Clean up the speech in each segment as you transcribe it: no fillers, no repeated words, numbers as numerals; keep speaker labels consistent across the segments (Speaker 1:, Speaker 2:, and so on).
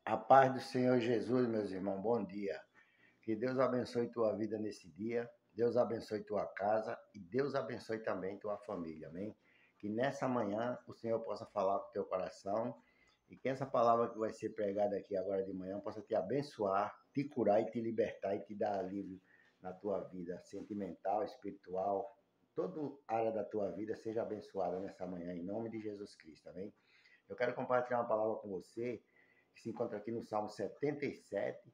Speaker 1: A paz do Senhor Jesus, meus irmãos, bom dia. Que Deus abençoe tua vida nesse dia, Deus abençoe tua casa e Deus abençoe também tua família, amém? Que nessa manhã o Senhor possa falar com o teu coração e que essa palavra que vai ser pregada aqui agora de manhã possa te abençoar, te curar e te libertar e te dar alívio na tua vida sentimental, espiritual, toda área da tua vida seja abençoada nessa manhã, em nome de Jesus Cristo, amém? Eu quero compartilhar uma palavra com você que se encontra aqui no Salmo 77,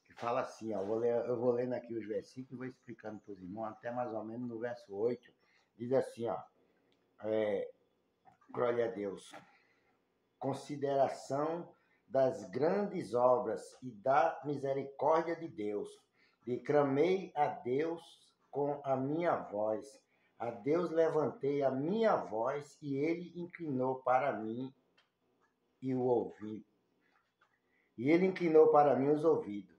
Speaker 1: que fala assim, ó, eu vou lendo aqui os versículos e vou explicando para os irmãos, até mais ou menos no verso 8, diz assim, ó, glória a Deus, consideração das grandes obras e da misericórdia de Deus, declamei a Deus com a minha voz, a Deus levantei a minha voz e ele inclinou para mim e o ouvi. E ele inclinou para mim os ouvidos.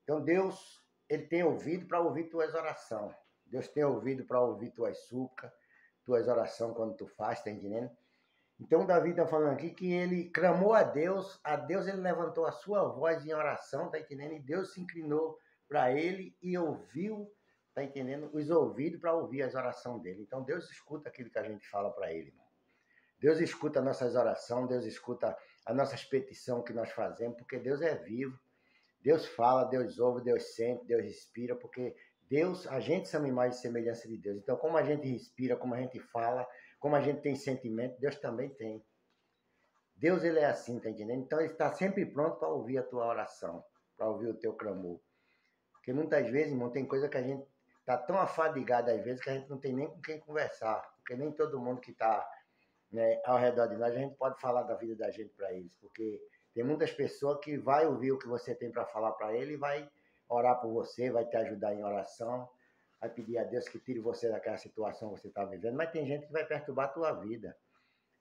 Speaker 1: Então Deus, ele tem ouvido para ouvir tuas orações. Deus tem ouvido para ouvir tuas súplicas, tuas orações quando tu faz, tá entendendo? Então Davi está falando aqui que ele clamou a Deus ele levantou a sua voz em oração, tá entendendo? E Deus se inclinou para ele e ouviu, tá entendendo? Os ouvidos para ouvir as orações dele. Então Deus escuta aquilo que a gente fala para ele, irmão. Deus escuta as nossas orações, Deus escuta as nossas petições que nós fazemos, porque Deus é vivo. Deus fala, Deus ouve, Deus sente, Deus respira, porque Deus, a gente somos imagem e semelhança de Deus. Então, como a gente respira, como a gente fala, como a gente tem sentimento, Deus também tem. Deus, ele é assim, tá entendendo? Então, ele está sempre pronto para ouvir a tua oração, para ouvir o teu clamor. Porque muitas vezes, irmão, tem coisa que a gente está tão afadigado às vezes que a gente não tem nem com quem conversar. Porque nem todo mundo que está, né, ao redor de nós, a gente pode falar da vida da gente para eles. Porque tem muitas pessoas que vai ouvir o que você tem para falar para ele e vai orar por você, vai te ajudar em oração, vai pedir a Deus que tire você daquela situação que você está vivendo. Mas tem gente que vai perturbar a tua vida.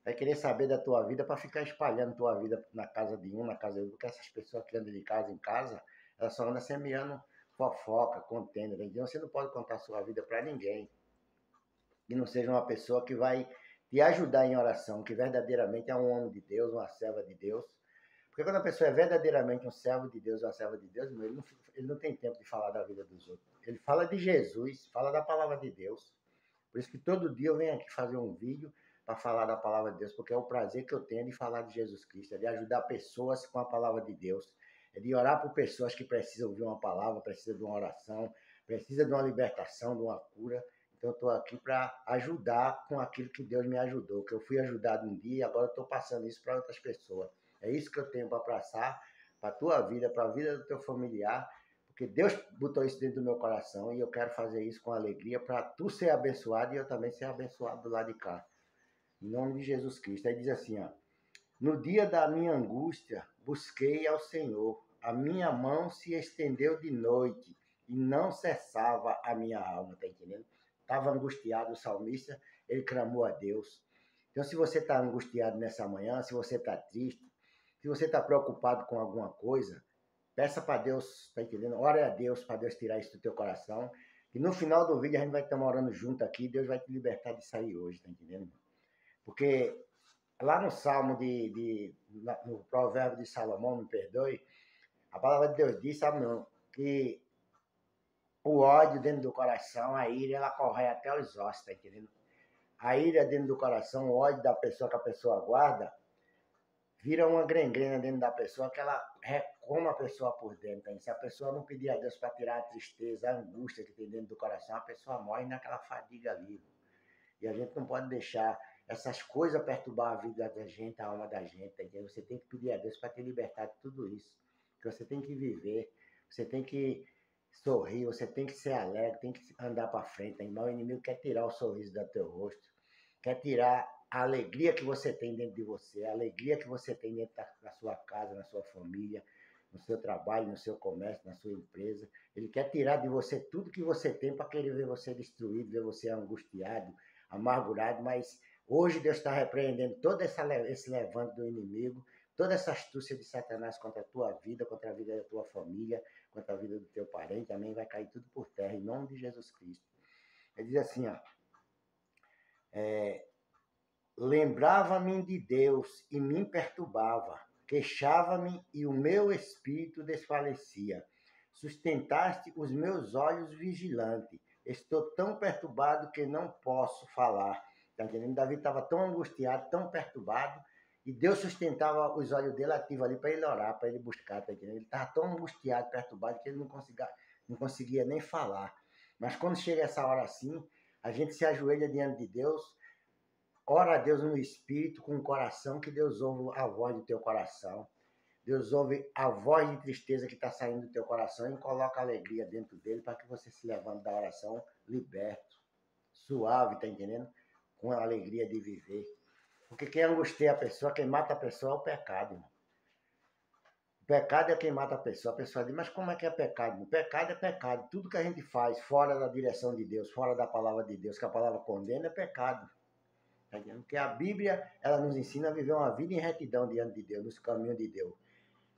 Speaker 1: Vai querer saber da tua vida para ficar espalhando tua vida na casa de um, na casa de outro. Porque essas pessoas que andam de casa em casa, elas só andam semeando fofoca, contenda. Então você não pode contar a sua vida para ninguém. E não seja uma pessoa que vai te ajudar em oração, que verdadeiramente é um homem de Deus, uma serva de Deus. Porque quando a pessoa é verdadeiramente um servo de Deus, uma serva de Deus, ele não tem tempo de falar da vida dos outros. Ele fala de Jesus, fala da palavra de Deus. Por isso que todo dia eu venho aqui fazer um vídeo para falar da palavra de Deus, porque é o prazer que eu tenho de falar de Jesus Cristo, é de ajudar pessoas com a palavra de Deus, é de orar por pessoas que precisam ouvir uma palavra, precisam de uma oração, precisam de uma libertação, de uma cura. Então eu estou aqui para ajudar com aquilo que Deus me ajudou, que eu fui ajudado um dia e agora estou passando isso para outras pessoas. É isso que eu tenho para passar para a tua vida, para a vida do teu familiar, porque Deus botou isso dentro do meu coração e eu quero fazer isso com alegria para tu ser abençoado e eu também ser abençoado do lado de cá. Em nome de Jesus Cristo. Aí diz assim, ó. No dia da minha angústia, busquei ao Senhor. A minha mão se estendeu de noite e não cessava a minha alma, tá entendendo? Estava angustiado o salmista, ele clamou a Deus. Então, se você está angustiado nessa manhã, se você está triste, se você está preocupado com alguma coisa, peça para Deus, tá entendendo? Ore a Deus para Deus tirar isso do teu coração. E no final do vídeo a gente vai estar orando junto aqui. Deus vai te libertar de sair hoje, tá entendendo? Porque lá no Salmo no Provérbio de Salomão, me perdoe, a palavra de Deus diz, sabe, não, que o ódio dentro do coração, a ira, ela corre até os ossos, tá entendendo? A ira dentro do coração, o ódio da pessoa que a pessoa guarda, vira uma gangrena dentro da pessoa que ela recoma a pessoa por dentro. Hein? Se a pessoa não pedir a Deus para tirar a tristeza, a angústia que tem dentro do coração, a pessoa morre naquela fadiga ali. E a gente não pode deixar essas coisas perturbar a vida da gente, a alma da gente. Entendeu? Você tem que pedir a Deus para te libertar de tudo isso. Que você tem que viver, você tem que sorrir, você tem que ser alegre, tem que andar para frente. Irmão, o inimigo quer tirar o sorriso do teu rosto, quer tirar a alegria que você tem dentro de você, a alegria que você tem dentro da sua casa, na sua família, no seu trabalho, no seu comércio, na sua empresa. Ele quer tirar de você tudo que você tem para querer ver você destruído, ver você angustiado, amargurado, mas hoje Deus está repreendendo todo esse levante do inimigo, toda essa astúcia de Satanás contra a tua vida, contra a vida da tua família, contra a vida do teu parente, também vai cair tudo por terra, em nome de Jesus Cristo. Ele diz assim, ó, lembrava-me de Deus e me perturbava. queixava-me e o meu espírito desfalecia. Sustentaste os meus olhos vigilante. Estou tão perturbado que não posso falar. Tá entendendo? Davi estava tão angustiado, tão perturbado, e Deus sustentava os olhos dele ativos ali para ele orar, para ele buscar, tá entendendo? Ele estava tão angustiado, perturbado, que ele não conseguia nem falar. Mas quando chega essa hora assim, a gente se ajoelha diante de Deus, ora a Deus no Espírito, com o coração, que Deus ouve a voz do teu coração. Deus ouve a voz de tristeza que está saindo do teu coração e coloca alegria dentro dele para que você se levante da oração liberto, suave, tá entendendo? Com a alegria de viver. Porque quem angustia a pessoa, quem mata a pessoa é o pecado, irmão. O pecado é quem mata a pessoa diz, mas como é que é pecado? O pecado é pecado. Tudo que a gente faz fora da direção de Deus, fora da palavra de Deus, que a palavra condena, é pecado. Tá entendendo? Porque a Bíblia, ela nos ensina a viver uma vida em retidão diante de Deus, nos caminhos de Deus.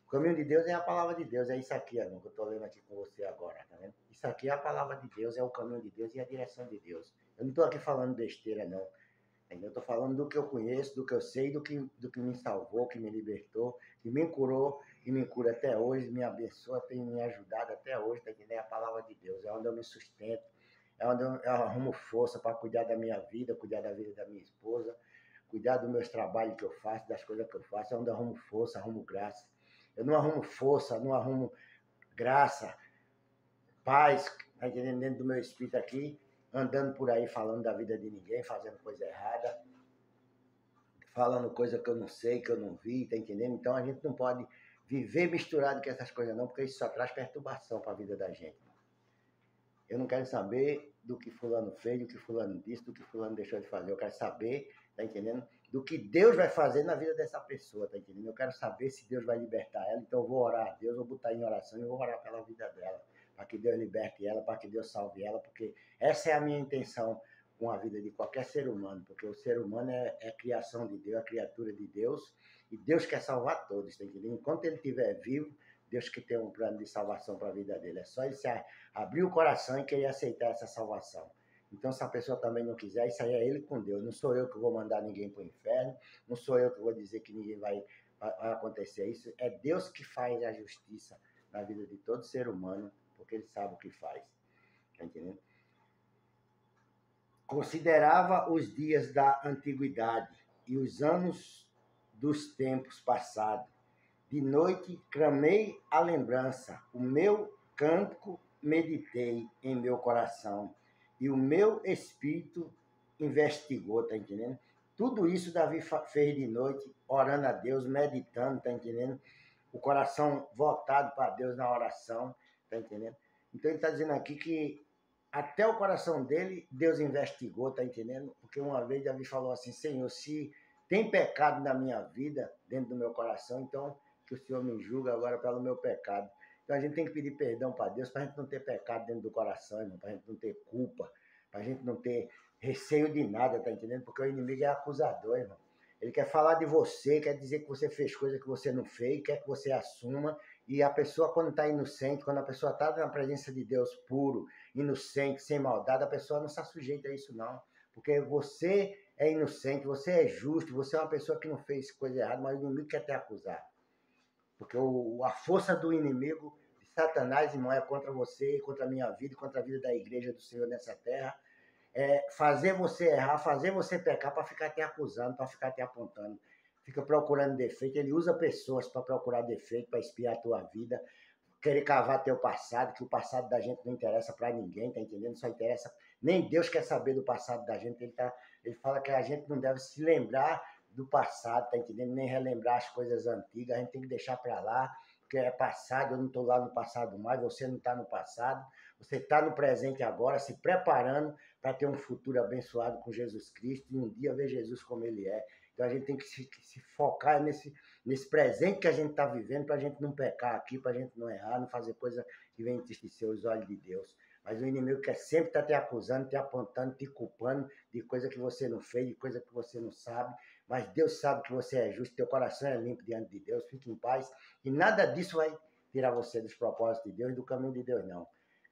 Speaker 1: O caminho de Deus é a palavra de Deus, é isso aqui, irmão, que eu estou lendo aqui com você agora, tá vendo? Isso aqui é a palavra de Deus, é o caminho de Deus e a direção de Deus. Eu não estou aqui falando besteira, não. Eu estou falando do que eu conheço, do que eu sei, do que me salvou, que me libertou, que me curou, que me cura até hoje, me abençoa, tem me ajudado até hoje, tá entendendo? É a palavra de Deus, é onde eu me sustento, é onde eu arrumo força para cuidar da minha vida, cuidar da vida da minha esposa, cuidar dos meus trabalhos que eu faço, das coisas que eu faço, é onde eu arrumo força, arrumo graça. Eu não arrumo força, não arrumo graça, paz, tá entendendo? Dentro do meu espírito aqui, andando por aí falando da vida de ninguém, fazendo coisa errada, falando coisa que eu não sei, que eu não vi, tá entendendo? Então a gente não pode viver misturado com essas coisas não, porque isso só traz perturbação para a vida da gente. Eu não quero saber do que fulano fez, do que fulano disse, do que fulano deixou de fazer. Eu quero saber, tá entendendo? Do que Deus vai fazer na vida dessa pessoa, tá entendendo? Eu quero saber se Deus vai libertar ela, então eu vou orar a Deus, vou botar em oração e vou orar pela vida dela, para que Deus liberte ela, para que Deus salve ela, porque essa é a minha intenção com a vida de qualquer ser humano, porque o ser humano é a criação de Deus, a criatura de Deus, e Deus quer salvar todos, tá entendendo? Enquanto ele estiver vivo, Deus que tem um plano de salvação para a vida dele. É só ele abrir o coração e querer aceitar essa salvação. Então, se a pessoa também não quiser, isso aí é ele com Deus. Não sou eu que vou mandar ninguém para o inferno, não sou eu que vou dizer que ninguém vai acontecer isso. É Deus que faz a justiça na vida de todo ser humano, porque ele sabe o que faz. Tá entendendo? Considerava os dias da antiguidade e os anos dos tempos passados. De noite clamei a lembrança, o meu cântico meditei em meu coração e o meu espírito investigou, tá entendendo? Tudo isso Davi fez de noite, orando a Deus, meditando, tá entendendo? O coração voltado para Deus na oração, tá entendendo? Então ele está dizendo aqui que até o coração dele, Deus investigou, tá entendendo? Porque uma vez Davi falou assim, Senhor, se tem pecado na minha vida, dentro do meu coração, então que o Senhor me julga agora pelo meu pecado. Então a gente tem que pedir perdão para Deus, para a gente não ter pecado dentro do coração, irmão, para a gente não ter culpa, para a gente não ter receio de nada, tá entendendo? Porque o inimigo é acusador, irmão. Ele quer falar de você, quer dizer que você fez coisa que você não fez, quer que você assuma. E a pessoa, quando está inocente, quando a pessoa está na presença de Deus puro, inocente, sem maldade, a pessoa não está sujeita a isso, não. Porque você é inocente, você é justo, você é uma pessoa que não fez coisa errada, mas o inimigo quer te acusar. Porque a força do inimigo, de Satanás, irmão, é contra você, contra a minha vida, contra a vida da igreja do Senhor nessa terra. É fazer você errar, fazer você pecar para ficar te acusando, para ficar te apontando. Fica procurando defeito. Ele usa pessoas para procurar defeito, para espiar a tua vida, querer cavar teu passado, que o passado da gente não interessa para ninguém, tá entendendo? Só interessa. Nem Deus quer saber do passado da gente. Ele fala que a gente não deve se lembrar do passado, tá entendendo? Nem relembrar as coisas antigas, a gente tem que deixar para lá, porque é passado, eu não estou lá no passado mais, você não está no passado, você está no presente agora, se preparando para ter um futuro abençoado com Jesus Cristo e um dia ver Jesus como ele é. Então a gente tem que se focar nesse presente que a gente está vivendo, para a gente não pecar aqui, para a gente não errar, não fazer coisa que venha entristecer os olhos de Deus. Mas o inimigo quer sempre estar te acusando, te apontando, te culpando de coisa que você não fez, de coisa que você não sabe. Mas Deus sabe que você é justo, teu coração é limpo diante de Deus, fique em paz. E nada disso vai tirar você dos propósitos de Deus e do caminho de Deus, não.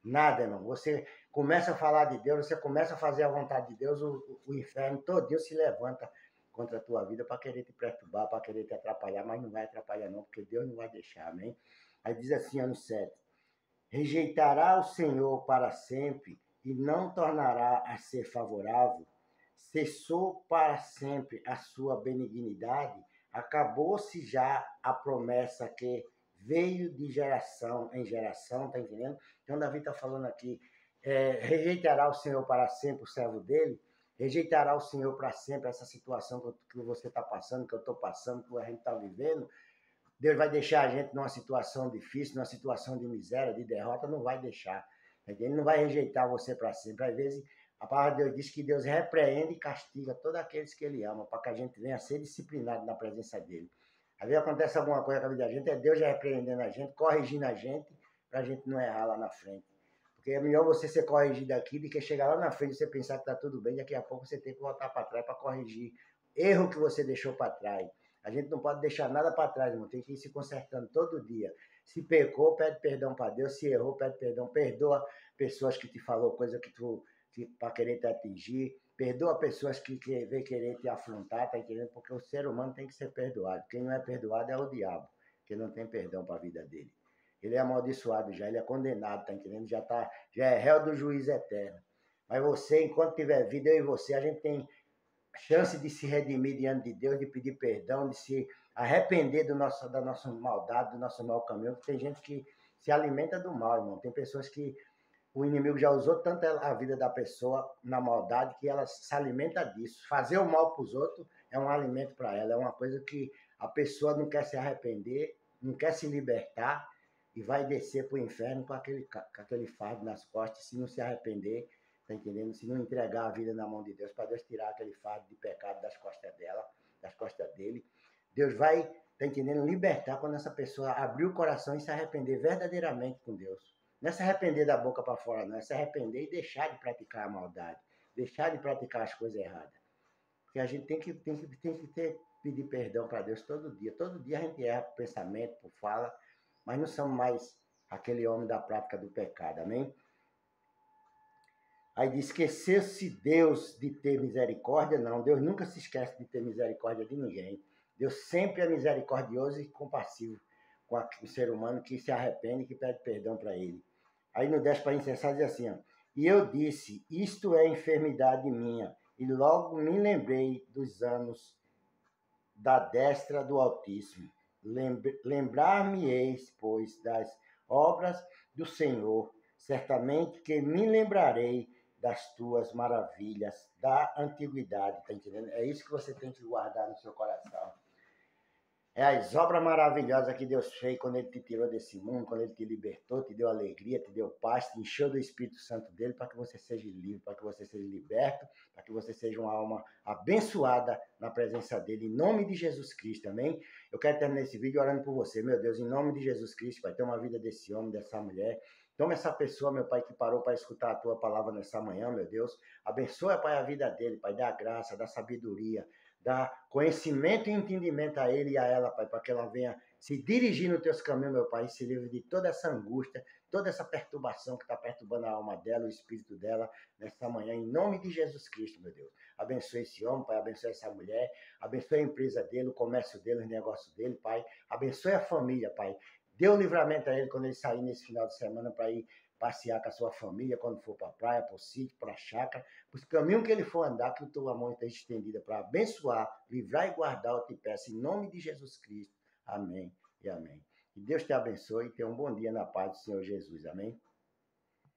Speaker 1: Nada, irmão. Você começa a falar de Deus, você começa a fazer a vontade de Deus, o inferno todinho se levanta contra a tua vida para querer te perturbar, para querer te atrapalhar, mas não vai atrapalhar não, porque Deus não vai deixar, amém? Aí diz assim, ano 7, rejeitará o Senhor para sempre e não tornará a ser favorável? Cessou para sempre a sua benignidade? Acabou-se já a promessa que veio de geração em geração, tá entendendo? Então Davi está falando aqui, rejeitará o Senhor para sempre o servo dele? Rejeitará o Senhor para sempre essa situação que você está passando, que eu estou passando, que a gente está vivendo? Deus vai deixar a gente numa situação difícil, numa situação de miséria, de derrota? Não vai deixar. Ele não vai rejeitar você para sempre. Às vezes, a palavra de Deus diz que Deus repreende e castiga todos aqueles que Ele ama, para que a gente venha a ser disciplinado na presença dEle. Às vezes acontece alguma coisa com a vida da gente, é Deus já repreendendo a gente, corrigindo a gente, para a gente não errar lá na frente. Porque é melhor você ser corrigido aqui do que chegar lá na frente e você pensar que está tudo bem, daqui a pouco você tem que voltar para trás para corrigir erro que você deixou para trás. A gente não pode deixar nada para trás, irmão. Tem que ir se consertando todo dia. Se pecou, pede perdão para Deus. Se errou, pede perdão. Perdoa pessoas que te falou coisa para querer te atingir. Perdoa pessoas que vêm querer te afrontar, tá entendendo? Porque o ser humano tem que ser perdoado. Quem não é perdoado é o diabo, que não tem perdão para a vida dele. Ele é amaldiçoado já, ele é condenado, tá entendendo? Já é réu do juiz eterno. Mas você, enquanto tiver vida, eu e você, a gente tem chance de se redimir diante de Deus, de pedir perdão, de se arrepender da nossa maldade, do nosso mau caminho. Tem gente que se alimenta do mal, irmão. Tem pessoas que o inimigo já usou tanto a vida da pessoa na maldade que ela se alimenta disso. Fazer o mal para os outros é um alimento para ela, é uma coisa que a pessoa não quer se arrepender, não quer se libertar e vai descer para o inferno com aquele fardo nas costas, se não se arrepender. Tá entendendo? Se não entregar a vida na mão de Deus, para Deus tirar aquele fardo de pecado das costas dela, das costas dele, Deus vai, tá entendendo? Libertar quando essa pessoa abrir o coração e se arrepender verdadeiramente com Deus. Não é se arrepender da boca para fora, não. É se arrepender e deixar de praticar a maldade. Deixar de praticar as coisas erradas. Porque a gente tem que pedir perdão para Deus todo dia. Todo dia a gente erra por pensamento, por fala, mas não somos mais aquele homem da prática do pecado. Amém? Aí diz, esqueceu-se Deus de ter misericórdia? Não, Deus nunca se esquece de ter misericórdia de ninguém. Deus sempre é misericordioso e compassivo com o ser humano que se arrepende e que pede perdão para ele. Aí no 10 para incessar diz assim, ó, e eu disse, isto é enfermidade minha, e logo me lembrei dos anos da destra do Altíssimo. Lembrar-me-eis, pois, das obras do Senhor, certamente que me lembrarei das tuas maravilhas da antiguidade, tá entendendo? É isso que você tem que guardar no seu coração. É as obras maravilhosas que Deus fez quando Ele te tirou desse mundo, quando Ele te libertou, te deu alegria, te deu paz, te encheu do Espírito Santo dele para que você seja livre, para que você seja liberto, para que você seja uma alma abençoada na presença dele, em nome de Jesus Cristo, amém? Eu quero terminar esse vídeo orando por você, meu Deus, em nome de Jesus Cristo, Pai, toma a vida desse homem, dessa mulher. Toma essa pessoa, meu Pai, que parou para escutar a Tua palavra nessa manhã, meu Deus. Abençoa, Pai, a vida dele, Pai, dá graça, dá sabedoria, dá conhecimento e entendimento a ele e a ela, Pai, para que ela venha se dirigir nos teus caminhos, meu Pai, e se livre de toda essa angústia, toda essa perturbação que está perturbando a alma dela, o espírito dela, nessa manhã, em nome de Jesus Cristo, meu Deus. Abençoe esse homem, Pai, abençoe essa mulher, abençoe a empresa dele, o comércio dele, os negócios dele, Pai, abençoe a família, Pai. Dê um livramento a ele quando ele sair nesse final de semana para ir passear com a sua família, quando for para a praia, para o sítio, para a chácara, para o caminho que ele for andar, que a tua mão esteja estendida para abençoar, livrar e guardar, eu te peço, em nome de Jesus Cristo. Amém e amém. Que Deus te abençoe e tenha um bom dia na paz do Senhor Jesus. Amém.